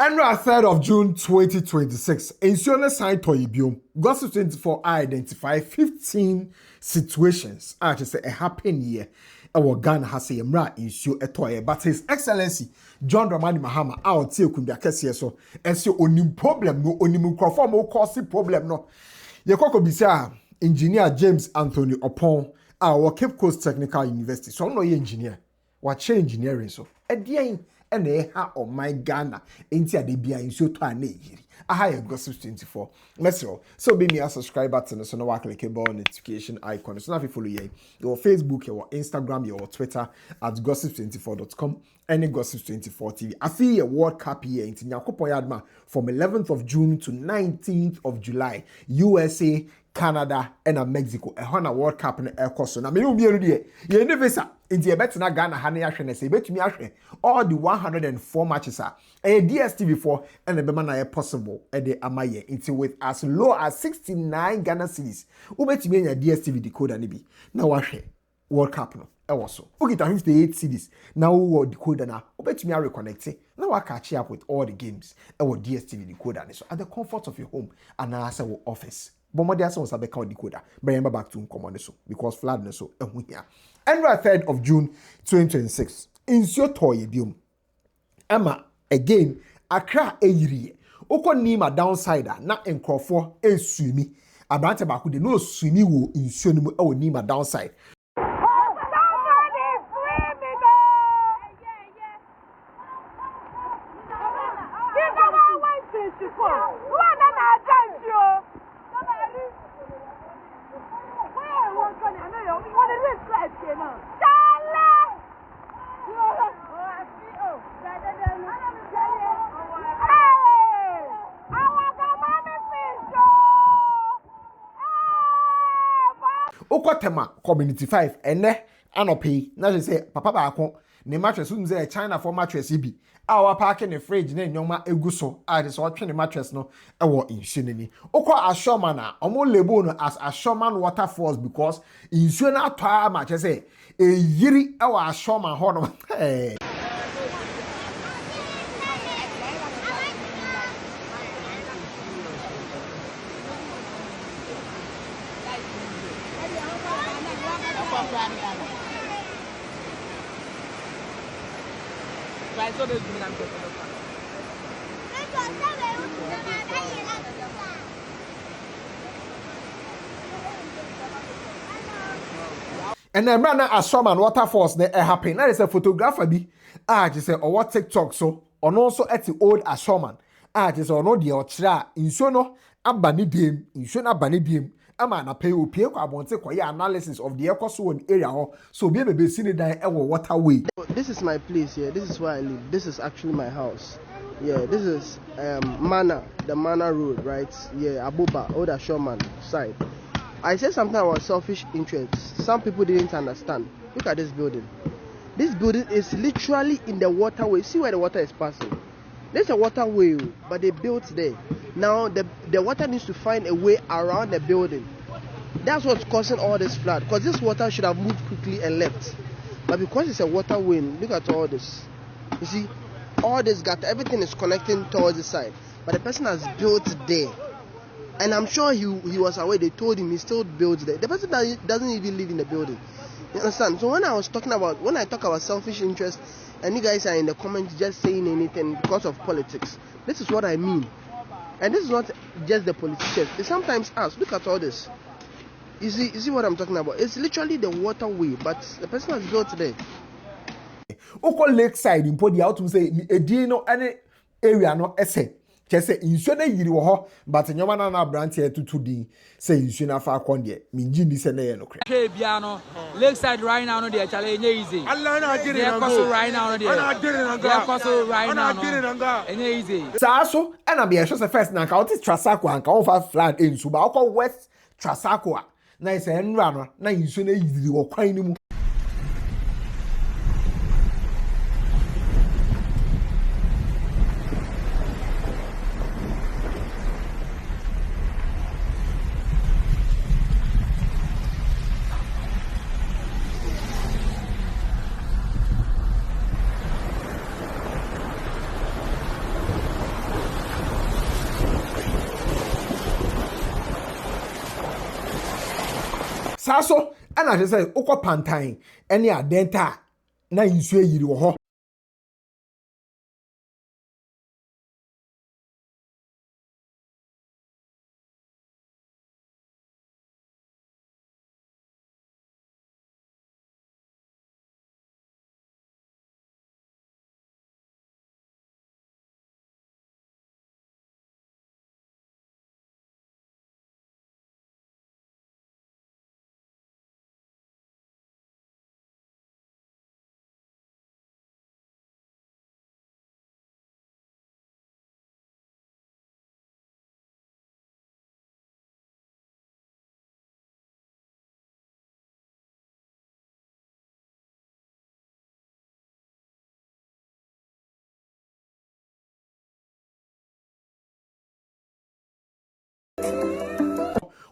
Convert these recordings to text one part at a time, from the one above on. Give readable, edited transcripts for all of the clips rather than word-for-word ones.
And on 3rd of June 2026, Insurance signed Toyibium, Gossip 24 identify 15 situations. I just say a happy year. Our Ghana has a mra insure a toy, but His Excellency John Dramani Mahama out here could be a case so as your only problem, no only microphone, no cause problem, no. Yekoko Bisa, Engineer James Anthony Opon, our Cape Coast Technical University. So I'm not engineer, what engineering so. At the end, and they have on my Ghana into the Bia in so to a yiri. I have Gossip 24. Mesro. So be me a subscribe button so no work like a bell notification icon. So now if you follow your Facebook, your Instagram, your Twitter at gossip24.com, any Gossip 24 TV. I feel a World Cup here in Nyakopo Yadma from 11th of June to 19th of July. USA, Canada, and Mexico. A Honor World Cup in the air course. Now, me will be here. You never say. In the better na Ghana Hani Ashren say bet me Ashren all the 104 matches are a DSTV4 and the bema possible at the amaye into with as low as 69 Ghana cedis. Ubet me a DSTV decoder nibi. Now Ashre World Cup no. Also, okay, 58 cedis. Now we decoder na. Ubet me reconnect. Now I catch up with all the games. Our DSTV decoder so at the comfort of your home and as our office. But my dear sons have become decoder. Bring back to command so because flat so here. And on 3rd of June 2026, insure Toyibium. Emma again, Accra Eyiri. Oko nima downsider na enkrofo esumi. Abrante baku de no sumi wo insure no e nima downside. Okotema community 5 ene anope na je say papa ba akon ne mattress um say China for mattress bi our parking the fridge na nyoma egu so a de so otwe ne mattress no e wo insure ni okọ Ashoman na omo label no as Ashoman Waterfalls because insure na atwa ma che say e yiri e wo Ashoman ho no and then man Ashoman Waterfalls they happen. That is a photographer bi. Just say or what TikTok so on also at the old Ashoman. Just or no the ochra insure no abani dim insure na abani dim. Ama na pay opie kwa abonte kwa analysis of the Ecoso area so be be seen die ewo Waterway. This is my place here. This is where I live. This is actually my house. Yeah, this is Mana, the Mana Road, right? Yeah, Abuba, Old Ashoman side. I said something about selfish interests. Some people didn't understand. Look at this building. This building is literally in the waterway. See where the water is passing. There's a waterway, but they built there. Now the water needs to find a way around the building. That's what's causing all this flood. Because this water should have moved quickly and left. But because it's a waterway, look at all this. You see, all this everything is connecting towards the side. But the person has built there. And I'm sure he was aware. They told him he still builds there. The person doesn't even live in the building. You understand? So when I talk about selfish interest, and you guys are in the comments just saying anything because of politics, this is what I mean. And this is not just the politicians. It's sometimes us. Look at all this. You see what I'm talking about? It's literally the waterway, but the person has built there. Oko lakeside in Podi out to say no any area no ese. Just say insure na yiri wo ho but nyoma na branch here to di say insure na fa kon de minji ni se na ye no kra. Hey bia no lakeside right now no dey challenge easy. Allah na agiri na go. Right now no dey. Allah agiri na go. Koso right now no. Enye easy. Sa so e na be e show first na ka o ti Trasako an ka o fa flat ensu ba o ko West Trasako a na ise enra no na insure na yiri wo kwan ni mu. Saso, and I say, Oko Pantine, any adenta, na insue yiri wo ho.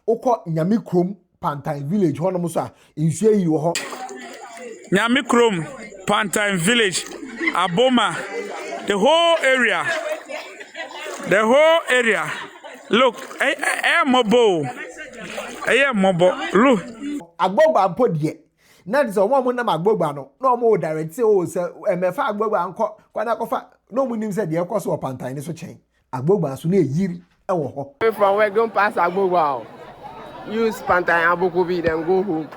Oko nyami krom Pantine village hono mo so a insue yiri wo ho. Nyami Krom, Pantine Village, Aboma, the whole area. The whole area. Look, mobile. Mobile. Look. Agbogba mpodie. Na dis omo mo na agbogba no. No mo direct o se emefa agbogba anko kwana kofa. No mo nim se de ekoso o Pantine so chen. Agbogba so na eyiri e wo ho. From where don't pass Agbogba. Use Pantine Abokobi then go home.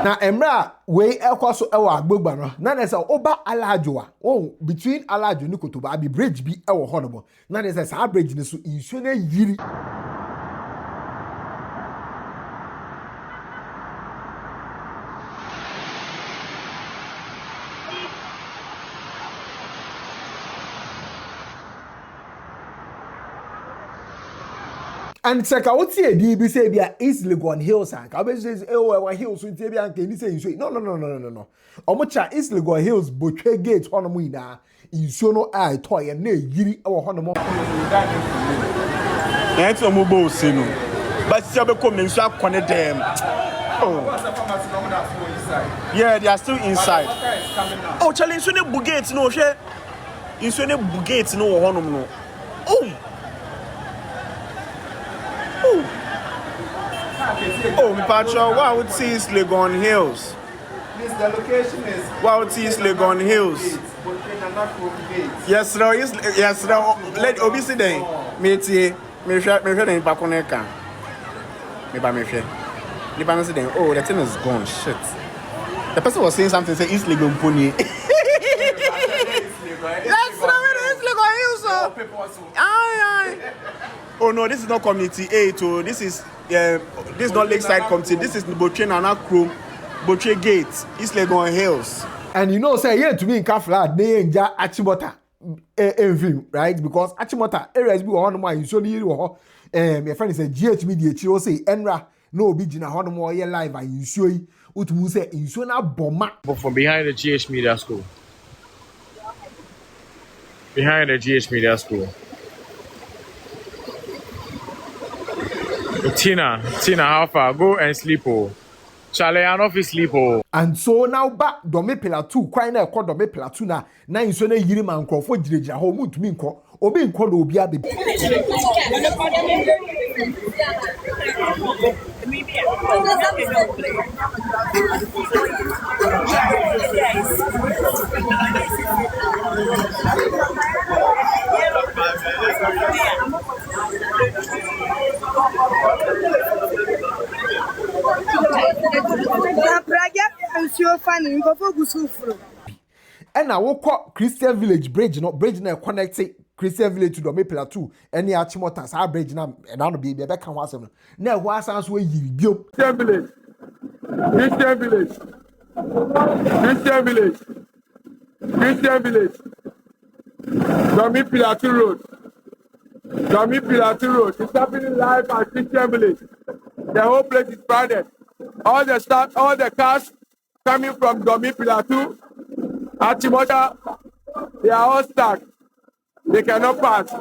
Na emra we ekwaso ewo agbogba no na na say oba alajo a between alajo ni kotoba abi bridge bi ewo honobo na na say sa bridge ni so insuo na yiri. And check out what you be say be East Legon Hills and I say oh hills with be and can say no. Omocha East Legon Hills Botwe Gate hono mu ina insuo no ai toy na yiri e wo hono mo. Na enti omo bo se no. But see be come nsu akone dem. Oh. Yeah, they are still inside. Oh, challenge insuo ne bugate no hwe. Insuo ne bugate no wo hono no. Oh. Oh, my patrol, what would see is Legon Hills? Please, the location is. What would see is Legon Hills? Yes, sir. Yes, sir. Let obviously then. Me share the back on the car. Me share. The balance then. Oh, the thing is gone. Shit. The person was saying something. Say East Legon Pony. Yes, sir. East Legon Hills, sir. Aye. Oh no, this is not community 8. Oh, this is not Lakeside community. This is Botwe Nana Krom, Botwe Gate, East Legon Hills. And you know, say yeah to me in Kafla, they enja Achimota right? Because Achimota areas be one more usually your friend is a GH media chiro say Enra no be jina hono more ye live and you show utumu say inso na bomba. From behind the GH Media School. Behind the GH Media School. Tina, how far? Go and sleep, oh. Charlie, I don't sleep, oh. And so now back Dome Pillar 2, quite now called Dome Pillar 2 now. Now you say yiri man call for Jireja home to me call or being called Obia baby. And I woke up Christian Village Bridge, no bridge now connected Christian Village to the Pillar 2. Any Achimotas, our bridge now, and I'll be back and was now was as where you go. Christian Village, Christian Village, Christian Village, Christian Village, Domi Pillar 2 Road, Domi Pillar 2 Road. It's happening live at Christian Village. The whole place is crowded. All the staff, all the cars coming from Domi Pillar 2, Achimota, they are all stuck. They cannot pass.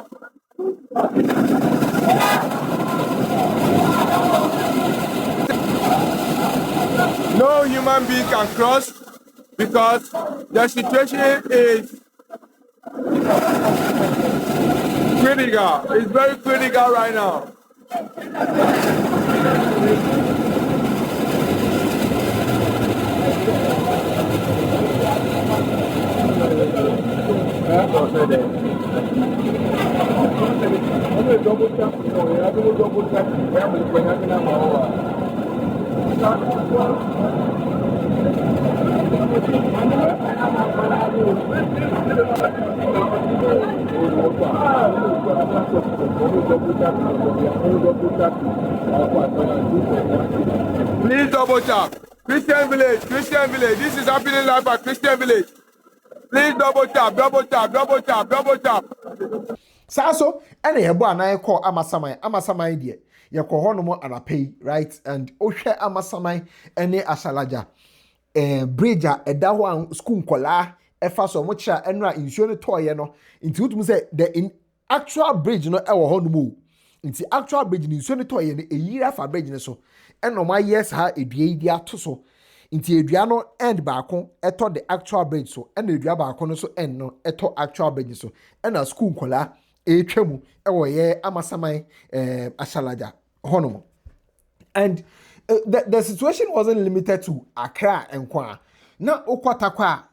No human being can cross because the situation is critical. It's very critical right now. Please double tap. Christian Village, Christian Village. This is happening live at Christian Village. Please double tap, double tap, double tap, double tap. Saso, and a boy and I call Amasamai dear. You call Honomo and a pay, right? And Osha Amasamai, any Ashalaja. Bridge a da one school kola efa so mo cha enra insurance toy no nti wotum say the in actual bridge no e wo ho no mu nti actual bridge ni insurance toy no e yira fa bridge ne so eno ma yes ha edua idi ato so nti edua no end baako eto the actual bridge so ena edua baako no so end no eto actual bridge so ena school kola e twemu e wo ye amasaman ashalaja hono. And the situation wasn't limited to Accra and Kwa. Na okwatakwa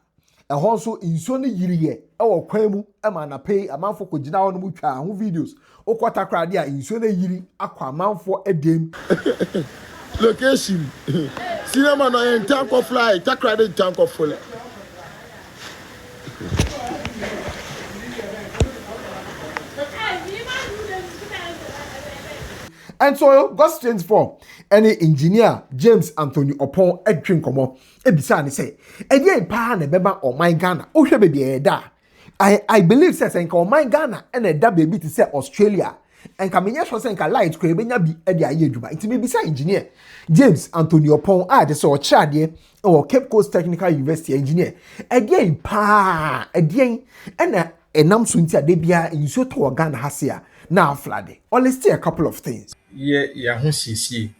a honso inso ne yiriye e wo kwan mu e ma na pay amanfo ko gina won mu twa ho videos okwatakwa dia inso ne yiri akwa amanfo edem Location. Cinema no in tank of fly, takra de tank of full. And so Ghost 24 any engineer James Anthony upon edwin komo ebisa ne say edie pa na beba o my Ghana o hwe baby e da I believe say enka o my Ghana and e da baby to say Australia enka menye so say enka light ko ebenya bi e de aye adwuma nti bebisa engineer James Anthony upon de say o chade o Cape Coast Technical University engineer edie pa edie na enam so nti ade bia inso to Ghana hasia na flood or let's see a couple of things. Ya ho siesie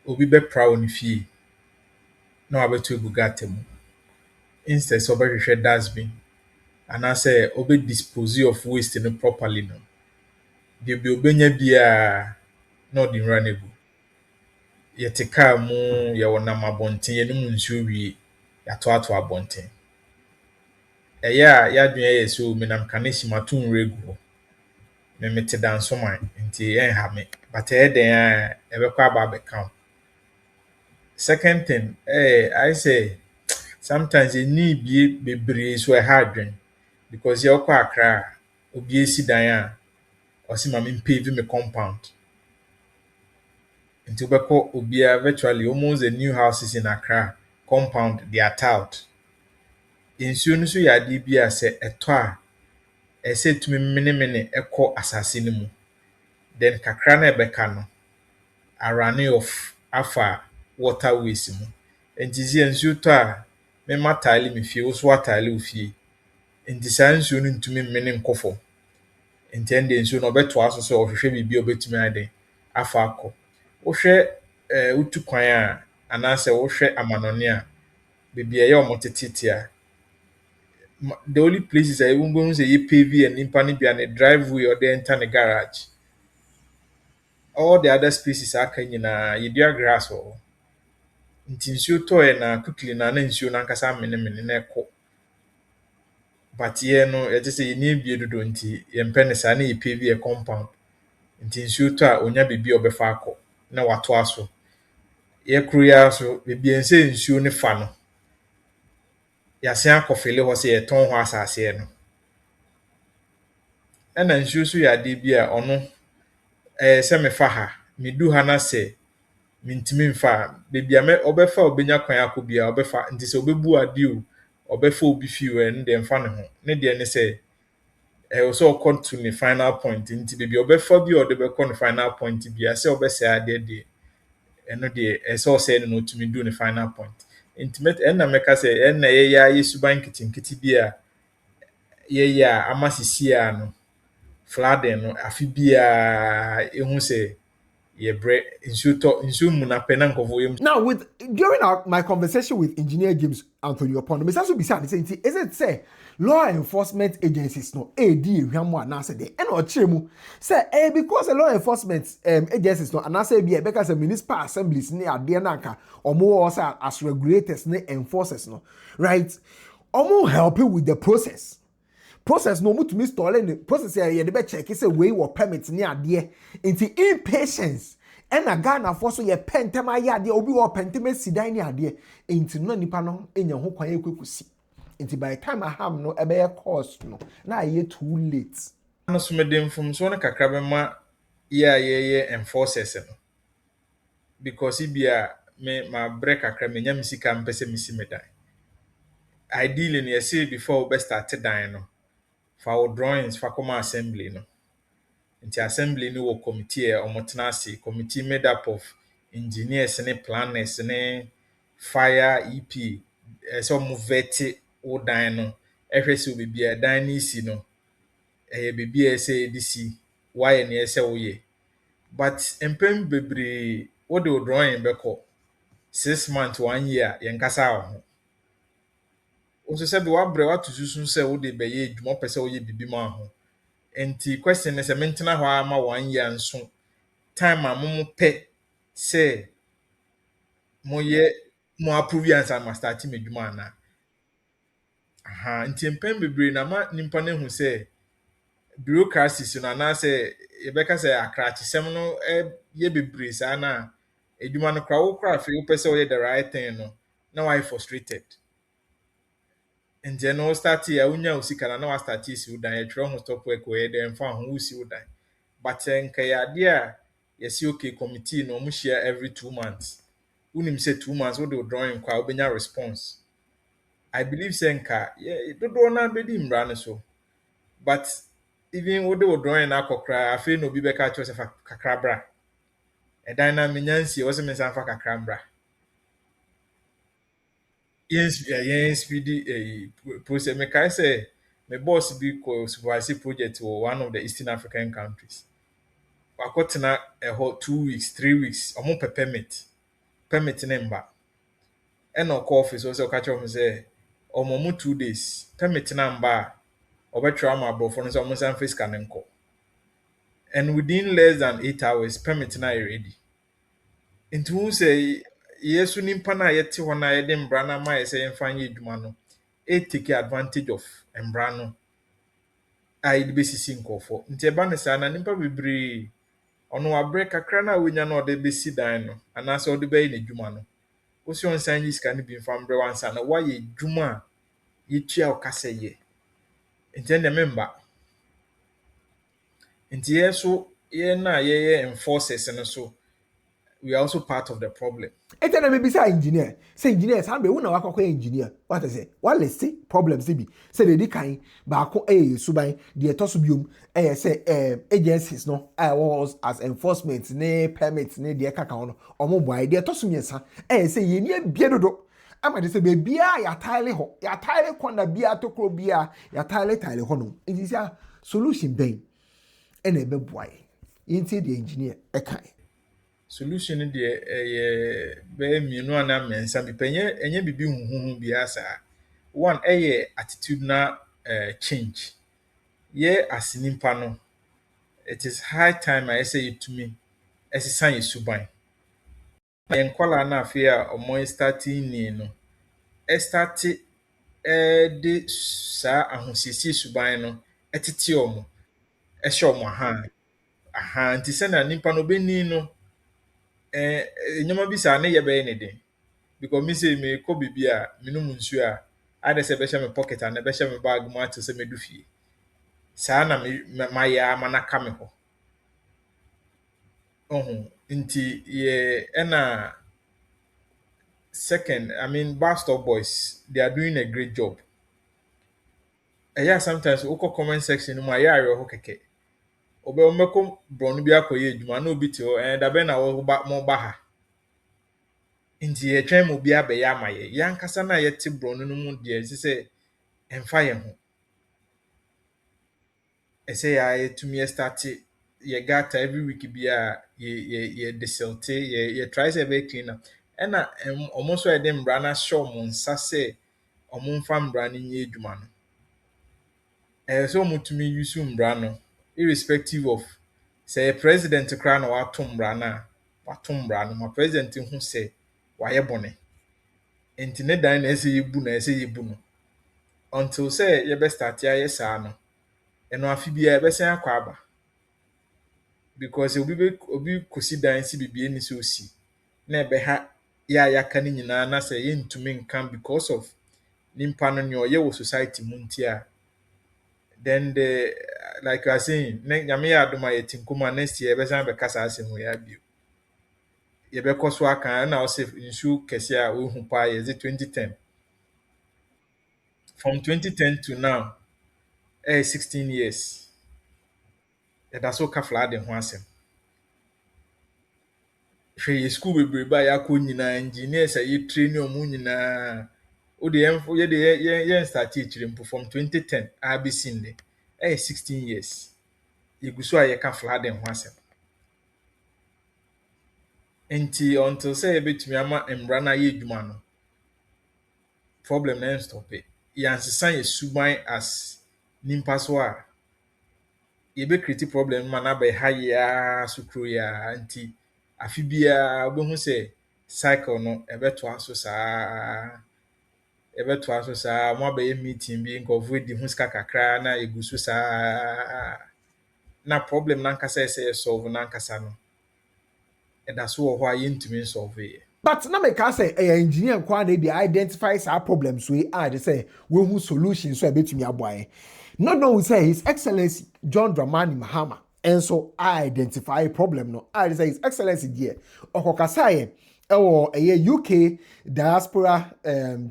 obi be proud ni fie na wabeto ebugate mu instead so be hwehwe dustbin and I say obi dispose of waste no properly no de bi obenya bia na odi runnable ye te car mu ye wona mabonten ye no mu nsuo wie ya to abonten ya dwen ye so menam kanesi matun regu me mete dan so man nti en ha me but den ebekwa aba be count. Second thing I say sometimes you need be bebre so hard because you kwa Accra obi esi dan a osi ma me pave me compound nti obekọ obi virtually almost the new houses in Accra compound they are tiled insuo no so ya de bi a se eto a ese tumi mene ekọ asase ni mu then kakra na ebeka no arane of afa waterways mu enti zi nsuo to a me matale me fie wo so atale wo fie enti san nsuo no ntumi mene nkofo enti ende nsuo no obeto aso so ohwehwe bibi obetumi ade afa akọ wo hwe utu kwan a anase wo hwe amanone a bibi ye omotete a the only places I even go say you pave and impa ni bia ne driveway or the enter the garage. All the other spaces are kanyina you do grass or nti nsuo to na quickly na nsuo na nkasa mene na ekọ. But ye no e just say you need bie dodo nti ye mpene sa na ye pave a compound. Nti nsuo to a onya bibi obefa akọ na wato aso. Ye kruya so bibi ense nsuo ne fa no. Yase akọfele ho se ye ton ho asase no. Ena nsuo so ya de bi a ono se me fa ha me du ha na se mintimi mfa bebia me obefa obenya kwan akobia obefa nti se obebu ade o obefa obi fi we nde mfa ne ho ne de ne se so come to the final point nti bebia obefa bi o de be come the final point bia se obese ade de eno de so se no tumi do the final point intimate enna meka se enna ye ya yesuban kitinkiti bia ye ya amasisi a no flooding no afi bia ehu se ye bre insu mu na pena nkofo yem. Now, during my conversation with Engineer James Anthony Opondo, Mr. Subisa, is it say law enforcement agencies no AD Hwamu anase de and or chemu say because the law enforcement agencies no anase be because the municipal assemblies ne ade na nka omo also as regulators ne enforcers no, right? Omo help you with the process no mutumi install the process here dey be check say we were permit ne ade into impatience. Ena Ghana for so ye pentem ayade obi wo pentem sidan ni ade enti no nipa no enya ho kwan ekwekusi enti by the time I have no ebe course no na ye too late No so medem from so no kakra be ma ye enforcers no because ibia me ma break kakra me nyam sika mpese misi medan ideally no say before we start dan no for our drawings for come assembly no. Nti assembly ni wo committee omotena ase committee made up of engineers and planners and fire EP so mo vet wo dan no ehwe se obi bia dan ni si no bibia ese dc why na ese wo ye but empem bebre wo de drawing beko 6 months 1 year yen kasa ho o se be wa bre wa tususun se wo de be ye adwuma pese wo ye bibi ma ho. Enti question is a mentena ho ama 1 year nso time a mo pe say mo ye mo approve answer ma start medwuma na aha nti mpem bebre na ma nimpa na hu say bureaucracies no na say e beka say Accra chisem no ye bebre sa na edwuma no kra wo kra fe wo pese wo ye the right thing no na why frustrated and then no start here unya usika na wa start isi udan e tro ho stop work we dey mfa ho usi udan but nka ya dia yes okay committee no mu share every 2 months unim say 2 months we do drawing kwa obenya response I believe say nka do na be di mra ne so but even we do drawing akokra afi no bi be ka cho se fa kakra bra e dan na menyansi wo se me san fa kakra bra. Yes, speedy process. Me can say my boss be supervise project for one of the Eastern African countries. I got na a whole 2 weeks, 3 weeks. I'm on permit number. And no office also catch up and say, mo 2 days. Permit number. Over trauma bro for no almost face can call. And within less than 8 hours, permit na ready. Into who say yes, nimpa na yete ho na yede mbra na ma yese yemfa nye adwuma no take advantage of mbra no ai de besisi nkofo nti eba ne sa na nimpa bebre ono wa break kakra na wonya na ode besi dan no ana se ode bayi na adwuma no osi on san yiska ne bi mfa mbre wansa na wa ye adwuma yetua okase ye nti ne memba nti yeso ye na ye enforcers no so we are also part of the problem. ete na maybe say engineer say engineers how be una wakọ engineer what I say what let's see problems be say they kan ba ko suban de etoso biom say agencies no was as enforcement ne permit ne de kaka no omo boy de etoso miensa say ye ni bie dodo ama de say be bia ya tile corner bia tokro bia ya tile ho no it is a solution ben ene be boy yenti de engineer kan Solution de be mienu ana mensa bipenye enye bibi huhu bia sa one attitudinal change ye asinimpa no it is high time I say it to me esisan yesuban en kwala na afia omo starting ni no start de sa ahosisi suban no etete omo ehye omo aha nti se na nimpa no beni no nyama bi sa na ye be ne den because me say me ko bibia minum nsu a ade se be hye me pocket and be hye me bag mo ate se me du fie sa na ma ya ma na ka me ho nti ye na second I mean bus stop boys they are doing a great job yeah sometimes we call comment section mo ya are ho keke obe omeko bronu bi akoye adwuma na obi ti ho da be na wo ba mo ba ha nti ye twen mo bi abe ya amaye yankasa na ye ti bronu no mu de se emfa ye ho ese ya etumi start ye gata every week be a ye desilte ye try say be clean up. And almost where them brana show mon sase omo fam brana nye adwuma no. So mutumi use brano irrespective of say president kra na watom brana my president who say waye bone. Enti ne dan na ese yebu no. Until say ye be start ya yes no. Eno afi bia be sen akwa aba. Because obi kosi dan si bibie ni so si. Na ebe ha ya ka ni nyina na say ye ntumi nkan because of nimpa no ne oye wo society muntia. Then the like I was saying, nyame ya adoma ye tinkuma next year be san be kasa asemu ya bio. Ye be koso aka na o say nsu kese a we hu pa ye 2010. From 2010 to now, 16 years. That's so kafla de ho asem. Hwe school bebre ba ya ko nyina engineers ayi training omu nyina. O de ye start teaching from 2010 ABC nde. 16 years. Iguso aye kafla de ho asem. Enti until say betumi ama embra na ye adwuma no. Problem na stop it. Yansesa ye suban as nimpa so a ye be create problem man abai haya sukro ya anti afi bia obehu say cycle no ebeto aso saa mo abai meeting bi nkovu di hu ska kakra na egusu saa na problem na nkasa say solve na nkasa no that's what why you ntumi solve it. But na me can say engineer kwa dey identify our problems we they say we hu solutions so betumi aboaye. Not know we say His Excellency John Dramani Mahama and so I identify a problem no. I say His Excellency there. Okokasa a UK diaspora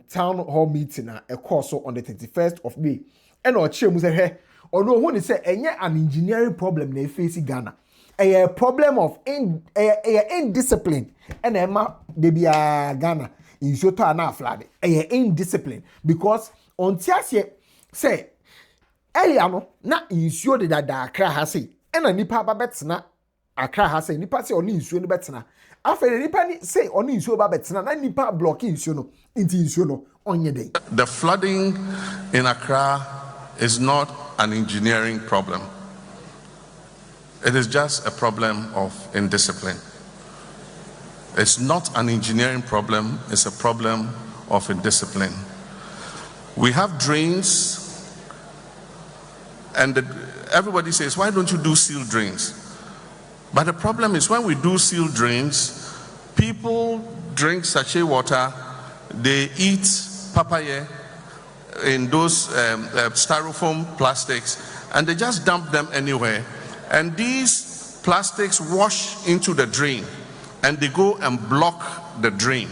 town hall meeting a course on the 31st of May. And or chemu say hey or no when say enye an engineering problem na face Ghana. A problem of indiscipline and Emma de bia Ghana in Shota na flood. A indiscipline because on tiasie say earlier no na insuo de da Accra ha say na nipa ba betena Accra ha say nipa say oni insuo no betena afere nipa ni say oni insuo ba betena na nipa block insuo no inti insuo no onye dey. The flooding in Accra is not an engineering problem. It is just a problem of indiscipline. It's not an engineering problem, it's a problem of indiscipline. We have drains, and everybody says, why don't you do sealed drains? But the problem is when we do sealed drains, people drink sachet water, they eat papaya in those styrofoam plastics, and they just dump them anywhere. And these plastics wash into the drain and they go and block the drain.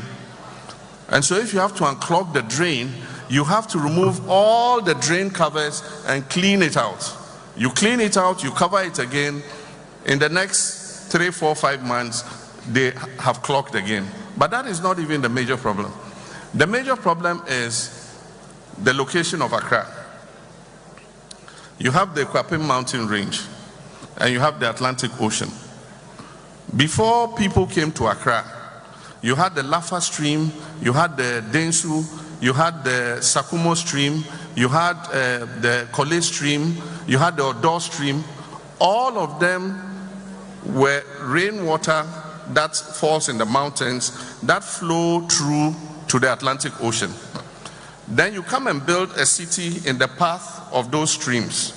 And so if you have to unclog the drain, you have to remove all the drain covers and clean it out. You clean it out, you cover it again. In the next 3, 4, 5 months, they have clogged again. But that is not even the major problem. The major problem is the location of Accra. You have the Kwapim mountain range and you have the Atlantic Ocean. Before people came to Accra, you had the Lafa stream, you had the Densu, you had the Sakumo stream, you had the Kole stream, you had the Odo stream. All of them were rainwater that falls in the mountains that flow through to the Atlantic Ocean. Then you come and build a city in the path of those streams.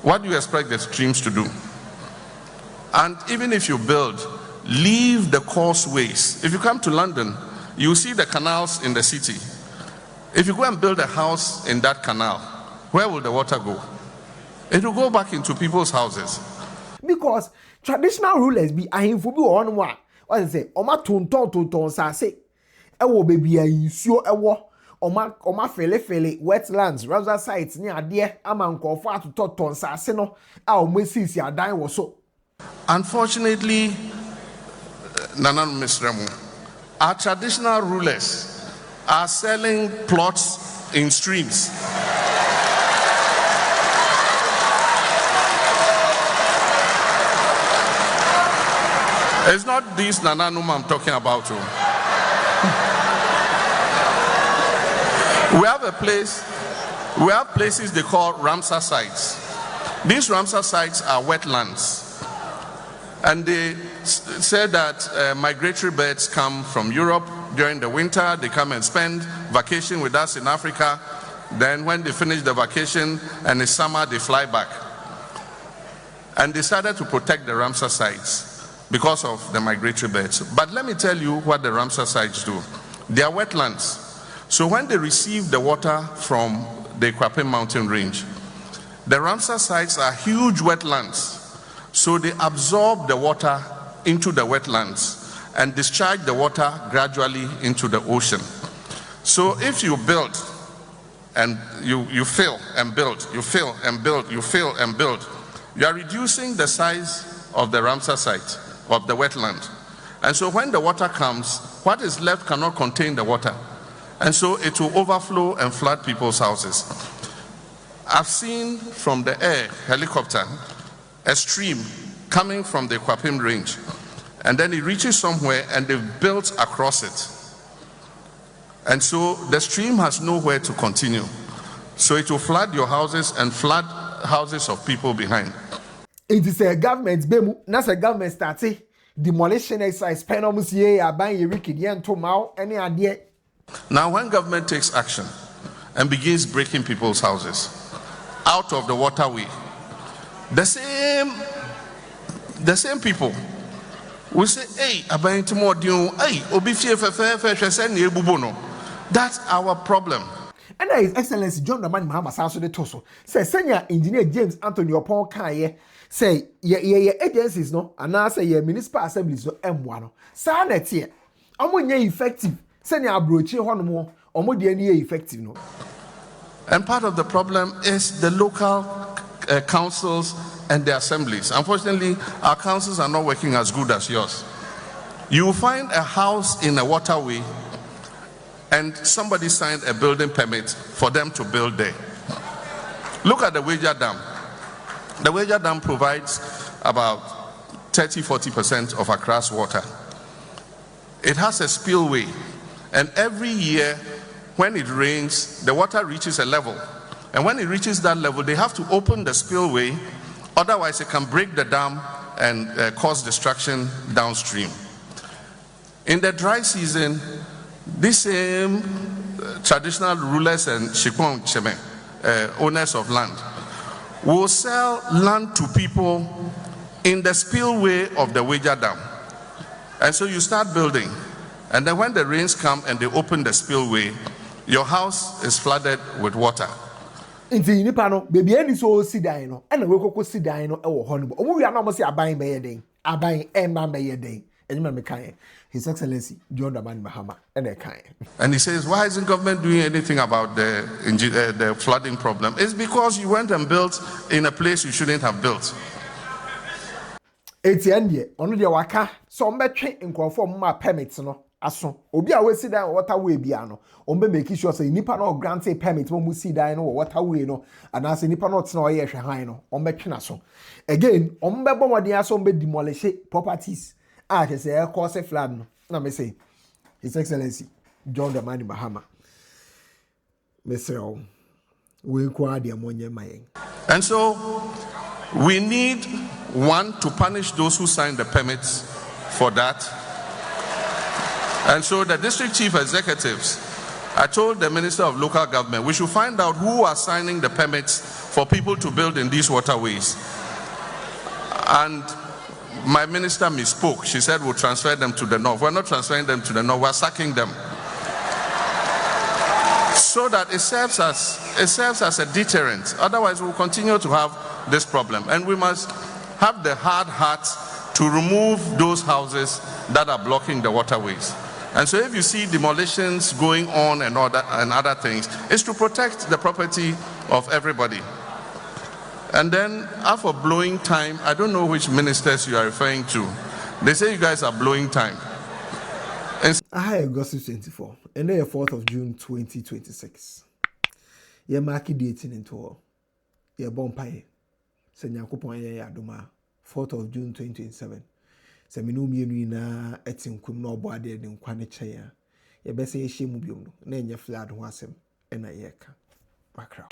What do you expect the streams to do? And even if you build, leave the causeways. If you come to London, you see the canals in the city. If you go and build a house in that canal, where will the water go? It will go back into people's houses. Because traditional rulers be ahimfo bi on one. What they say, oma tonton sa say. Ewo baby insuo ewo oma fele wetlands, rather sites ni ade ama nkofo atoton sa se no a omesisi adan wo so. Unfortunately, Nana Misremu, our traditional rulers are selling plots in streams. It's not these Nananum I'm talking about. We have places they call Ramsar sites. These Ramsar sites are wetlands. And they said that migratory birds come from Europe during the winter. They come and spend vacation with us in Africa. Then when they finish the vacation and it's summer, they fly back. And decided to protect the Ramsar sites because of the migratory birds. But let me tell you what the Ramsar sites do. They are wetlands. So when they receive the water from the Kwapim mountain range, the Ramsar sites are huge wetlands. So they absorb the water into the wetlands and discharge the water gradually into the ocean. So if you build and you fill and build, you fill and build, you fill and build, you are reducing the size of the Ramsar site, of the wetland. And so when the water comes, what is left cannot contain the water. And so it will overflow and flood people's houses. I've seen from the air, helicopter, a stream coming from the Kwapim range. And then it reaches somewhere and they've built across it. And so the stream has nowhere to continue. So it will flood your houses and flood houses of people behind. It is a government, that's a government starting demolition exercise, penalties, buying a wicked yen to mouth, any idea. Now, when government takes action and begins breaking people's houses out of the waterway, the same people will say, hey, that's our problem. And His Excellency John Dramani Mahama Sanso de Toso say senior engineer James Anthony Opon Kaye say ye agencies no and now say ye municipal assemblies no M1 no sa na tie omonye effective senior abrochi hono omo de any effective no. And part of the problem is the local councils and the assemblies. Unfortunately, our councils are not working as good as yours. You will find a house in a waterway and somebody signed a building permit for them to build there. Look at the Wager Dam. The Wager Dam provides about 30-40% of Accra's water. It has a spillway, and every year when it rains, the water reaches a level. And when it reaches that level, they have to open the spillway, otherwise it can break the dam and cause destruction downstream. In the dry season, these same traditional rulers and Shikwan Cheme, owners of land, will sell land to people in the spillway of the Wager Dam. And so you start building, and then when the rains come and they open the spillway, your house is flooded with water. Inti nipa no baby any so si dan no and we kokko si dan no e wo ho no omo wi na omo si aban be ye den aban e ma be ye den enyima me kan His Excellency John Dramani Mahama and kan. And he says, why isn't government doing anything about the flooding problem? It's because you went and built in a place you shouldn't have built. ATN de ono de waka so mbetwe nkrofo mma permits no aso obi a we si dan waterway bia no ombe make sure say nipa no grant a permit mo si dan no waterway no and as nipa no tena oye hwehan no ombetwe na so again ombe bomodin aso ombe demolish properties a che say cause flood no na me say His Excellency John Dramani Mahama Mr. we kwa de amonye mayen. And so we need one to punish those who sign the permits for that. And so the district chief executives, I told the Minister of Local Government, we should find out who are signing the permits for people to build in these waterways. And my minister misspoke. She said we'll transfer them to the north. We're not transferring them to the north, we're sacking them. So that it serves as a deterrent. Otherwise, we'll continue to have this problem. And we must have the hard heart to remove those houses that are blocking the waterways. And so if you see demolitions going on and other things, it's to protect the property of everybody. And then after blowing time, I don't know which ministers you are referring to. They say you guys are blowing time. August 24, and then 4th of June 2026. Ye mark dating into all. Ye bonfire. Senya kupon ye aduma 4th of June 2027. sɛ me no mmienu na ɛtinkum na ɔbɔ ade de nkwa ne kyɛn a yɛbɛsɛ yɛhyɛ mu biom no na ɛnyɛ flood ho asɛm ɛna yɛka Accra.